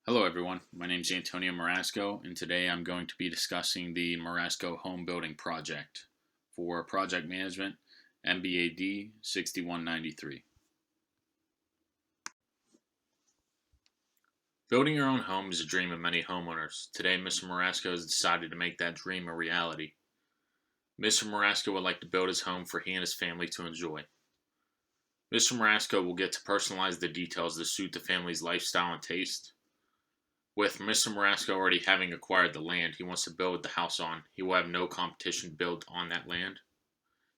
Hello everyone, my name is Antonio Marasco, and today I'm going to be discussing the Marasco Home Building Project for Project Management MBAD 6193. Building your own home is a dream of many homeowners. Today Mr. Marasco has decided to make that dream a reality. Mr. Marasco would like to build his home for he and his family to enjoy. Mr. Marasco will get to personalize the details to suit the family's lifestyle and taste. With Mr. Marasco already having acquired the land he wants to build the house on, he will have no competition built on that land.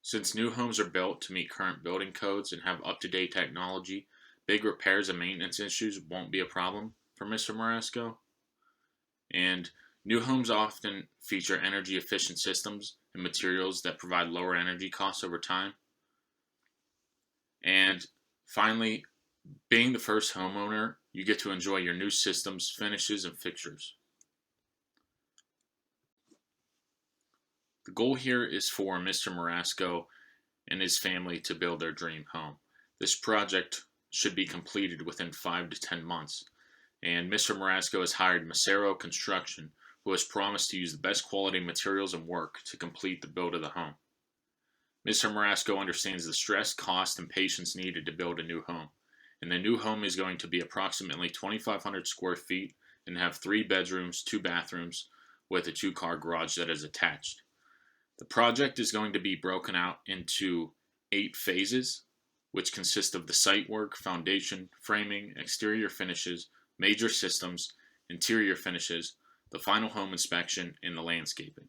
Since new homes are built to meet current building codes and have up-to-date technology, big repairs and maintenance issues won't be a problem for Mr. Marasco. And new homes often feature energy-efficient systems and materials that provide lower energy costs over time. And finally, being the first homeowner, you get to enjoy your new systems, finishes, and fixtures. The goal here is for Mr. Marasco and his family to build their dream home. This project should be completed within 5 to 10 months, and Mr. Marasco has hired Marasco Construction, who has promised to use the best quality materials and work to complete the build of the home. Mr. Marasco understands the stress, cost, and patience needed to build a new home. And the new home is going to be approximately 2,500 square feet and have 3 bedrooms, 2 bathrooms, with a 2-car garage that is attached. The project is going to be broken out into 8 phases, which consist of the site work, foundation, framing, exterior finishes, major systems, interior finishes, the final home inspection, and the landscaping.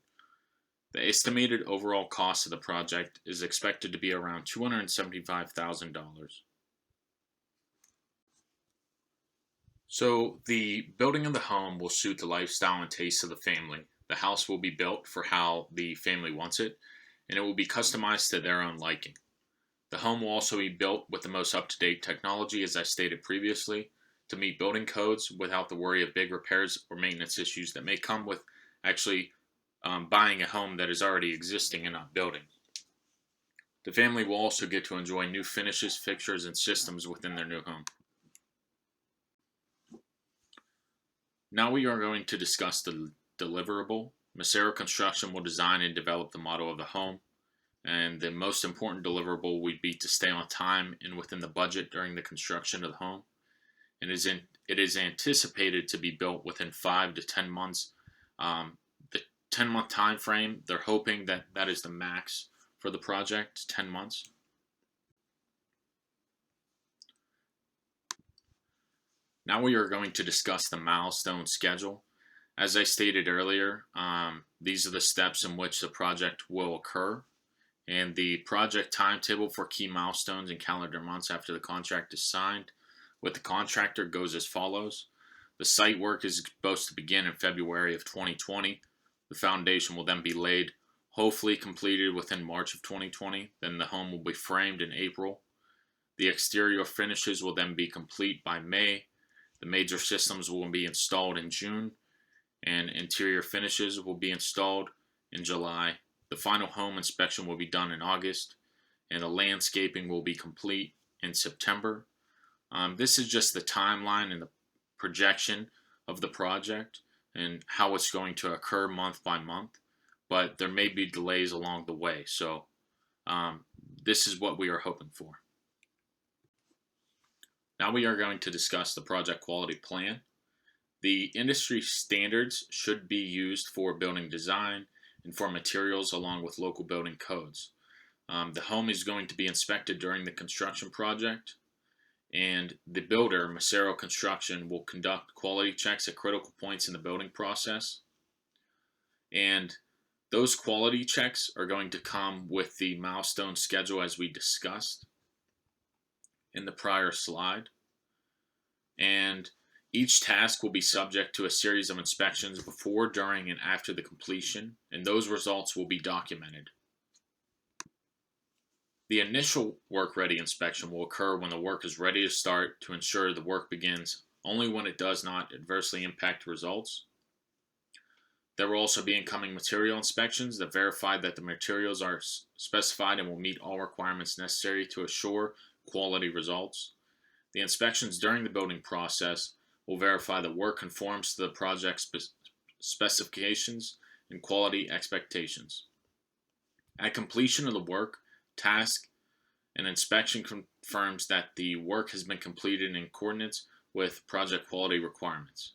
The estimated overall cost of the project is expected to be around $275,000. So the building of the home will suit the lifestyle and taste of the family. The house will be built for how the family wants it, and it will be customized to their own liking. The home will also be built with the most up-to-date technology, as I stated previously, to meet building codes without the worry of big repairs or maintenance issues that may come with actually buying a home that is already existing and not building. The family will also get to enjoy new finishes, fixtures, and systems within their new home. Now we are going to discuss the deliverable. Marasco Construction will design and develop the model of the home, and the most important deliverable would be to stay on time and within the budget during the construction of the home. It is anticipated to be built within 5 to 10 months. The 10-month time frame, they're hoping that that is the max for the project, 10 months. Now we are going to discuss the milestone schedule. As I stated earlier, these are the steps in which the project will occur, and the project timetable for key milestones and calendar months after the contract is signed with the contractor goes as follows. The site work is supposed to begin in February of 2020. The foundation will then be laid, hopefully completed within March of 2020. Then the home will be framed in April. The exterior finishes will then be complete by May. The major systems will be installed in June, and interior finishes will be installed in July. The final home inspection will be done in August, and the landscaping will be complete in September. This is just the timeline and the projection of the project and how it's going to occur month by month, but there may be delays along the way. So this is what we are hoping for. Now we are going to discuss the project quality plan. The industry standards should be used for building design and for materials along with local building codes. The home is going to be inspected during the construction project, and the builder, Marasco Construction, will conduct quality checks at critical points in the building process. And those quality checks are going to come with the milestone schedule as we discussed in the prior slide. And each task will be subject to a series of inspections before, during, and after the completion, and those results will be documented. The initial work-ready inspection will occur when the work is ready to start to ensure the work begins only when it does not adversely impact results. There will also be incoming material inspections that verify that the materials are specified and will meet all requirements necessary to assure quality results. The inspections during the building process will verify the work conforms to the project specifications and quality expectations. At completion of the work, task, an inspection confirms that the work has been completed in accordance with project quality requirements.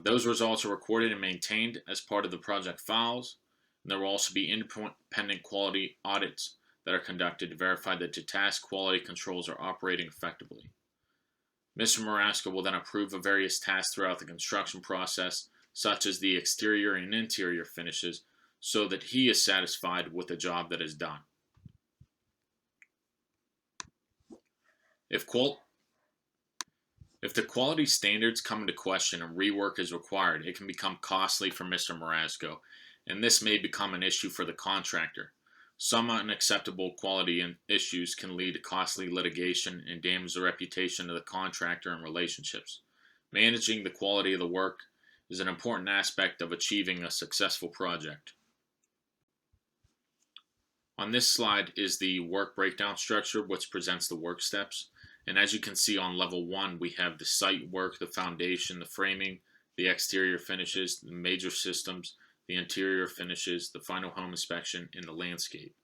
Those results are recorded and maintained as part of the project files, and there will also be independent quality audits that are conducted to verify that the task quality controls are operating effectively. Mr. Marasco will then approve of various tasks throughout the construction process, such as the exterior and interior finishes, so that he is satisfied with the job that is done. If the quality standards come into question and rework is required, it can become costly for Mr. Marasco, and this may become an issue for the contractor. Some unacceptable quality issues can lead to costly litigation and damage the reputation of the contractor and relationships. Managing the quality of the work is an important aspect of achieving a successful project. On this slide is the work breakdown structure, which presents the work steps. And as you can see on level 1, we have the site work, the foundation, the framing, the exterior finishes, the major systems, the interior finishes, the final home inspection, and the landscape.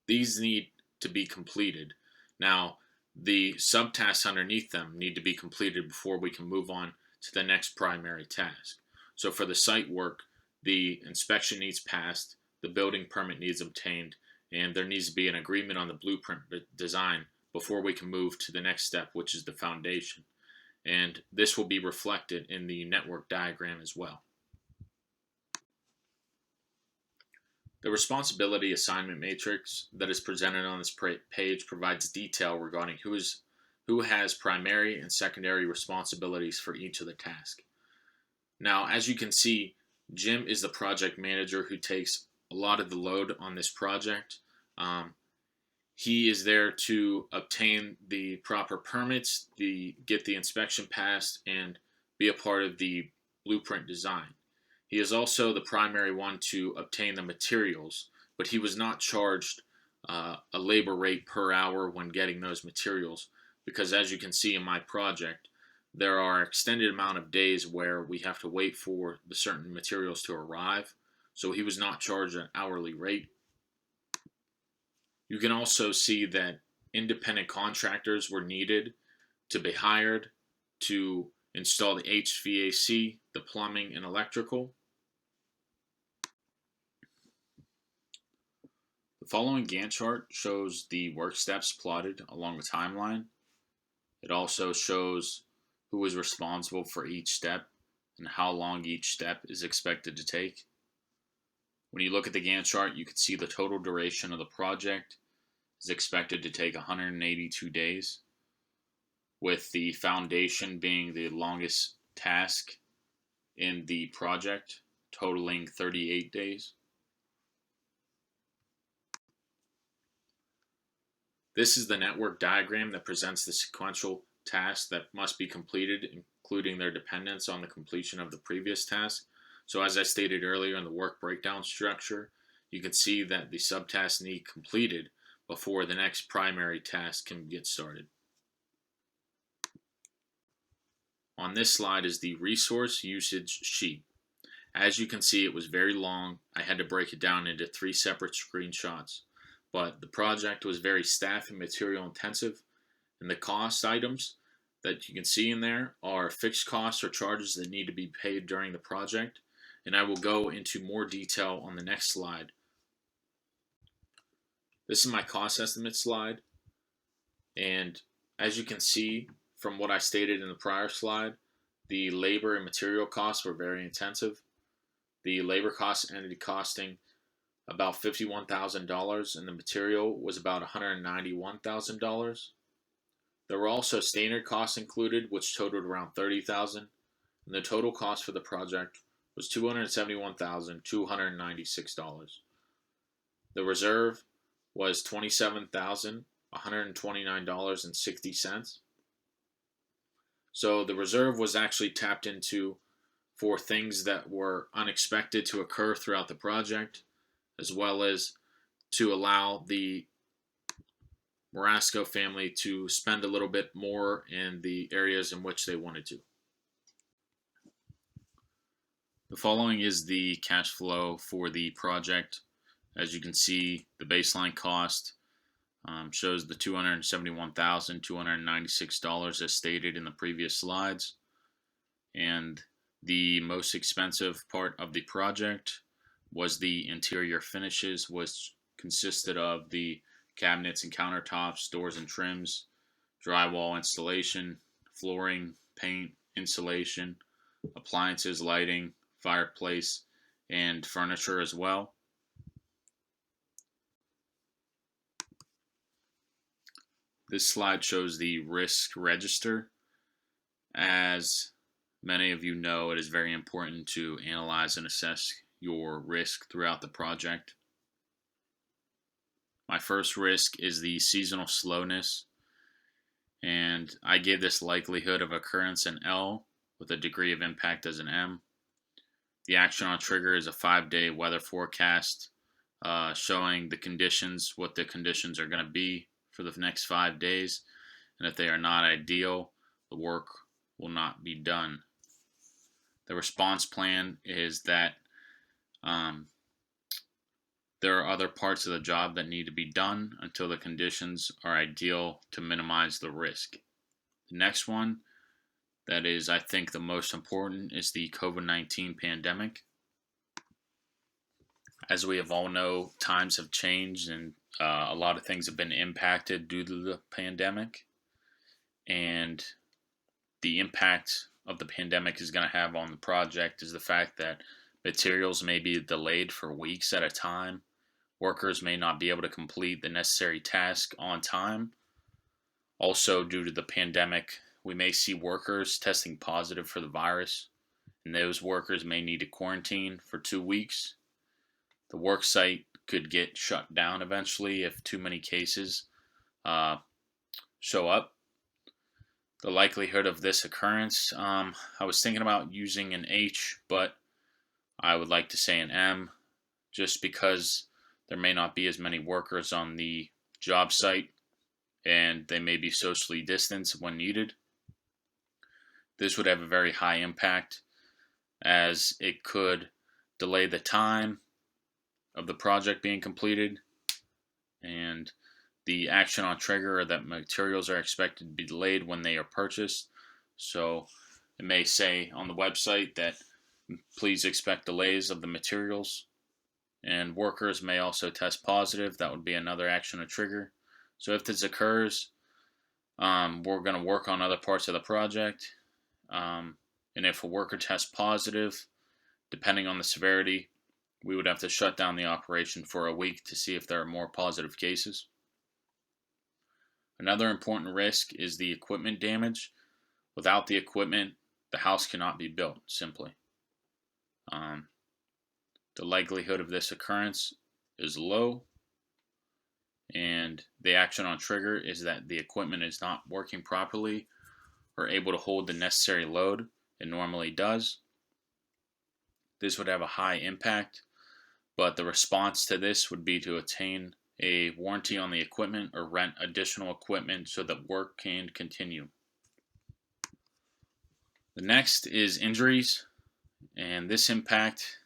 These need to be completed. Now, the subtasks underneath them need to be completed before we can move on to the next primary task. So for the site work, the inspection needs passed, the building permit needs obtained, and there needs to be an agreement on the blueprint design before we can move to the next step, which is the foundation. And this will be reflected in the network diagram as well. The responsibility assignment matrix that is presented on this page provides detail regarding who has primary and secondary responsibilities for each of the tasks. Now, as you can see, Jim is the project manager who takes a lot of the load on this project. He is there to obtain the proper permits, get the inspection passed, and be a part of the blueprint design. He is also the primary one to obtain the materials, but he was not charged a labor rate per hour when getting those materials, because as you can see in my project, there are extended amount of days where we have to wait for the certain materials to arrive, so he was not charged an hourly rate. You can also see that independent contractors were needed to be hired to install the HVAC, the plumbing, and electrical. The following Gantt chart shows the work steps plotted along the timeline. It also shows who is responsible for each step and how long each step is expected to take. When you look at the Gantt chart, you can see the total duration of the project is expected to take 182 days, with the foundation being the longest task in the project, totaling 38 days. This is the network diagram that presents the sequential tasks that must be completed, including their dependence on the completion of the previous task. So as I stated earlier in the work breakdown structure, you can see that the subtasks need completed before the next primary task can get started. On this slide is the resource usage sheet. As you can see, it was very long. I had to break it down into 3 separate screenshots, but the project was very staff and material intensive, and the cost items that you can see in there are fixed costs or charges that need to be paid during the project, and I will go into more detail on the next slide. This is my cost estimate slide, and as you can see from what I stated in the prior slide, the labor and material costs were very intensive. The labor costs ended up costing about $51,000, and the material was about $191,000. There were also standard costs included, which totaled around $30,000, and the total cost for the project was $271,296. The reserve was $27,129.60. So the reserve was actually tapped into for things that were unexpected to occur throughout the project, as well as to allow the Marasco family to spend a little bit more in the areas in which they wanted to. The following is the cash flow for the project. As you can see, the baseline cost shows the $271,296 as stated in the previous slides. And the most expensive part of the project was the interior finishes, which consisted of the cabinets and countertops, doors and trims, drywall installation, flooring, paint, insulation, appliances, lighting, fireplace, and furniture as well. This slide shows the risk register. As many of you know, it is very important to analyze and assess your risk throughout the project. My first risk is the seasonal slowness, and I gave this likelihood of occurrence an L with a degree of impact as an M. The action on trigger is a 5-day weather forecast showing the conditions, what the conditions are going to be for the next 5 days, and if they are not ideal, the work will not be done. The response plan is that there are other parts of the job that need to be done until the conditions are ideal to minimize the risk. The next one, that is, I think, the most important, is the COVID-19 pandemic. As we have all know, times have changed and a lot of things have been impacted due to the pandemic. And the impact of the pandemic is going to have on the project is the fact that materials may be delayed for weeks at a time. Workers may not be able to complete the necessary task on time. Also, due to the pandemic, we may see workers testing positive for the virus, and those workers may need to quarantine for 2 weeks. The work site could get shut down eventually if too many cases show up. The likelihood of this occurrence, I was thinking about using an H, but I would like to say an M, just because there may not be as many workers on the job site and they may be socially distanced when needed. This would have a very high impact as it could delay the time of the project being completed, and the action on trigger, or that materials are expected to be delayed when they are purchased. So it may say on the website that please expect delays of the materials, and workers may also test positive. That would be another action on trigger. So if this occurs, we're going to work on other parts of the project. And if a worker tests positive, depending on the severity, we would have to shut down the operation for a week to see if there are more positive cases. Another important risk is the equipment damage. Without the equipment, the house cannot be built, simply. The likelihood of this occurrence is low, and the action on trigger is that the equipment is not working properly or able to hold the necessary load it normally does. This would have a high impact, but the response to this would be to obtain a warranty on the equipment or rent additional equipment so that work can continue. The next is injuries, and this impact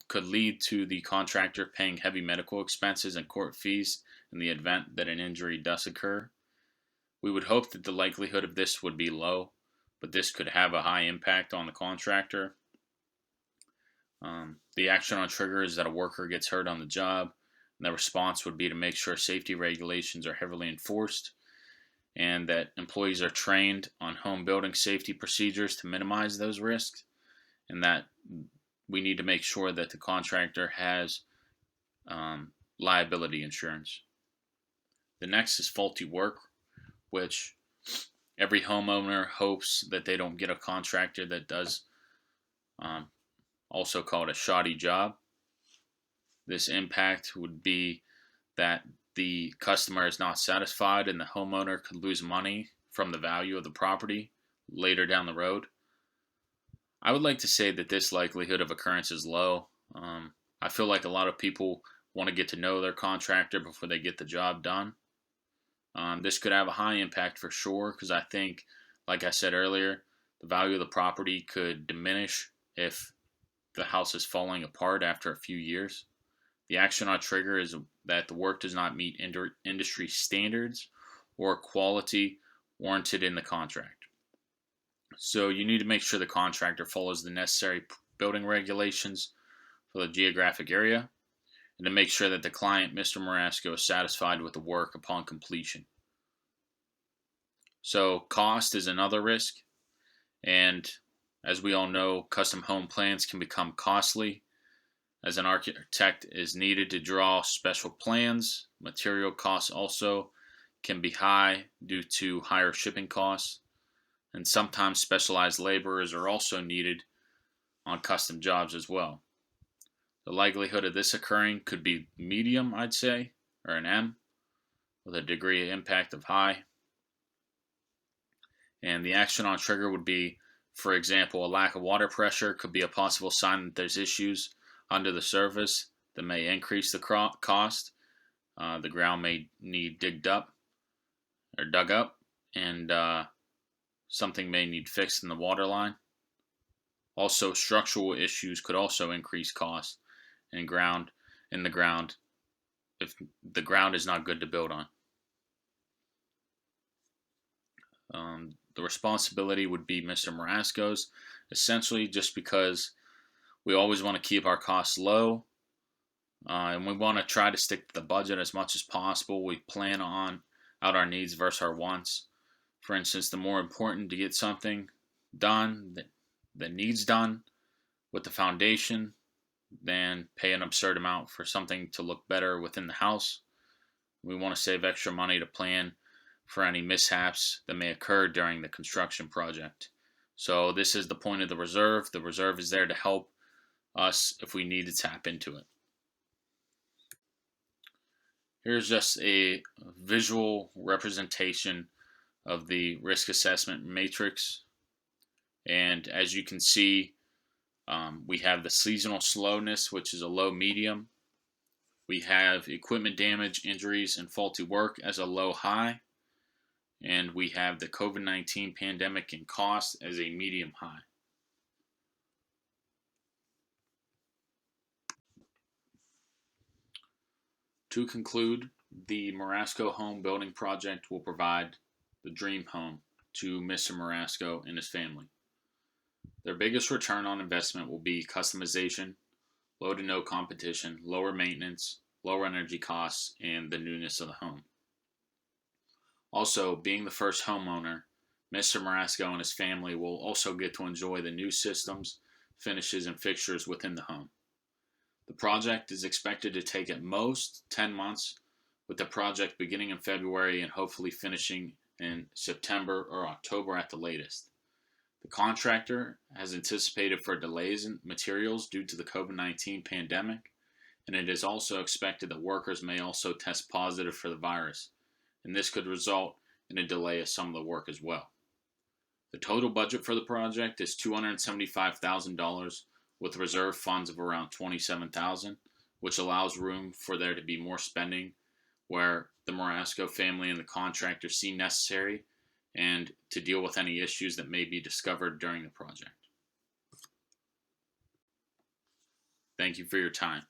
could lead to the contractor paying heavy medical expenses and court fees in the event that an injury does occur. We would hope that the likelihood of this would be low, but this could have a high impact on the contractor. The action on trigger is that a worker gets hurt on the job, and the response would be to make sure safety regulations are heavily enforced and that employees are trained on home building safety procedures to minimize those risks, and that we need to make sure that the contractor has liability insurance. The next is faulty work, which every homeowner hopes that they don't get a contractor that does also called a shoddy job. This impact would be that the customer is not satisfied and the homeowner could lose money from the value of the property later down the road. I would like to say that this likelihood of occurrence is low. I feel like a lot of people want to get to know their contractor before they get the job done. This could have a high impact for sure, because I think, like I said earlier, the value of the property could diminish if the house is falling apart after a few years. The action on trigger is that the work does not meet industry standards or quality warranted in the contract. So you need to make sure the contractor follows the necessary building regulations for the geographic area, and to make sure that the client, Mr. Marasco, is satisfied with the work upon completion. So cost is another risk, and as we all know, custom home plans can become costly, as an architect is needed to draw special plans. Material costs also can be high due to higher shipping costs, and sometimes specialized laborers are also needed on custom jobs as well. The likelihood of this occurring could be medium, I'd say, or an M, with a degree of impact of high. And the action on trigger would be, for example, a lack of water pressure could be a possible sign that there's issues under the surface that may increase the cost. The ground may need dug up, and something may need fixed in the water line. Also, structural issues could also increase cost in the ground if the ground is not good to build on. The responsibility would be Mr. Marasco's, essentially just because we always want to keep our costs low, and we want to try to stick to the budget as much as possible. We plan on out our needs versus our wants. For instance, the more important to get something done that needs done with the foundation than pay an absurd amount for something to look better within the house. We want to save extra money to plan for any mishaps that may occur during the construction project. So this is the point of the reserve. The reserve is there to help us if we need to tap into it. Here's just a visual representation of the risk assessment matrix. And as you can see, we have the seasonal slowness, which is a low medium. We have equipment damage, injuries, and faulty work as a low high. And we have the COVID-19 pandemic and cost as a medium high. To conclude, the Marasco home building project will provide the dream home to Mr. Marasco and his family. Their biggest return on investment will be customization, low to no competition, lower maintenance, lower energy costs, and the newness of the home. Also, being the first homeowner, Mr. Marasco and his family will also get to enjoy the new systems, finishes, and fixtures within the home. The project is expected to take at most 10 months, with the project beginning in February and hopefully finishing in September or October at the latest. The contractor has anticipated for delays in materials due to the COVID-19 pandemic, and it is also expected that workers may also test positive for the virus, and this could result in a delay of some of the work as well. The total budget for the project is $275,000 with reserve funds of around $27,000, which allows room for there to be more spending where the Marasco family and the contractor see necessary, and to deal with any issues that may be discovered during the project. Thank you for your time.